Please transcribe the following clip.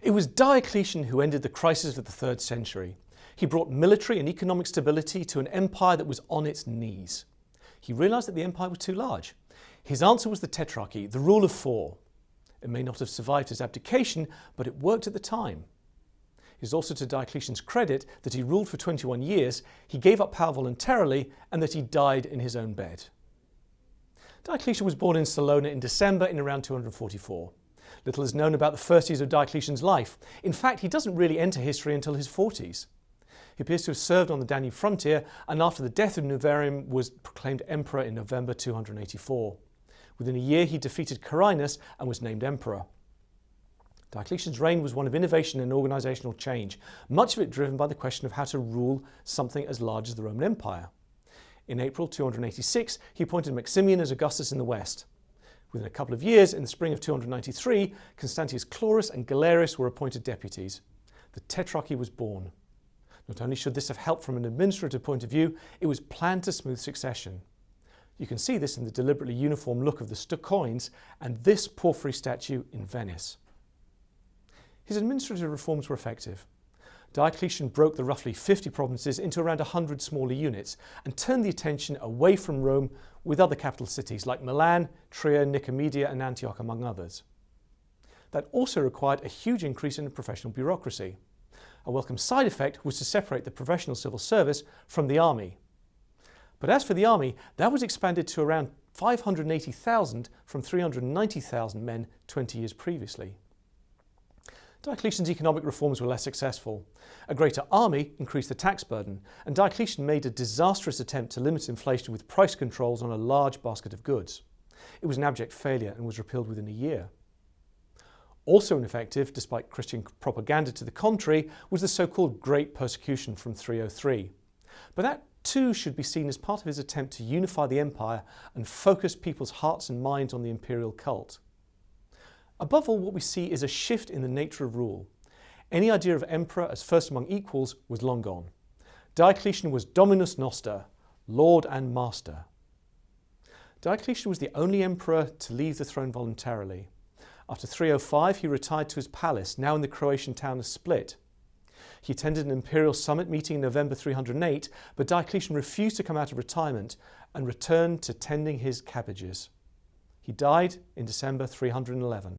It was Diocletian who ended the crisis of the 3rd century. He brought military and economic stability to an empire that was on its knees. He realised that the empire was too large. His answer was the tetrarchy, the rule of 4. It may not have survived his abdication, but it worked at the time. It is also to Diocletian's credit that he ruled for 21 years, he gave up power voluntarily, and that he died in his own bed. Diocletian was born in Salona in December in around 244. Little is known about the first years of Diocletian's life. In fact, he doesn't really enter history until his 40s. He appears to have served on the Danube frontier, and after the death of Novarium was proclaimed emperor in November 284. Within a year he defeated Carinus and was named emperor. Diocletian's reign was one of innovation and organisational change, much of it driven by the question of how to rule something as large as the Roman Empire. In April 286 he appointed Maximian as Augustus in the west. Within a couple of years, in the spring of 293, Constantius Chlorus and Galerius were appointed deputies. The Tetrarchy was born. Not only should this have helped from an administrative point of view, it was planned to smooth succession. You can see this in the deliberately uniform look of the coins and this porphyry statue in Venice. His administrative reforms were effective. Diocletian broke the roughly 50 provinces into around 100 smaller units and turned the attention away from Rome with other capital cities like Milan, Trier, Nicomedia and Antioch, among others. That also required a huge increase in the professional bureaucracy. A welcome side effect was to separate the professional civil service from the army. But as for the army, that was expanded to around 580,000 from 390,000 men 20 years previously. Diocletian's economic reforms were less successful. A greater army increased the tax burden, and Diocletian made a disastrous attempt to limit inflation with price controls on a large basket of goods. It was an abject failure and was repealed within a year. Also ineffective, despite Christian propaganda to the contrary, was the so-called Great Persecution from 303. But that too should be seen as part of his attempt to unify the empire and focus people's hearts and minds on the imperial cult. Above all, what we see is a shift in the nature of rule. Any idea of emperor as first among equals was long gone. Diocletian was Dominus Noster, Lord and Master. Diocletian was the only emperor to leave the throne voluntarily. After 305, he retired to his palace, now in the Croatian town of Split. He attended an imperial summit meeting in November 308, but Diocletian refused to come out of retirement and returned to tending his cabbages. He died in December 311.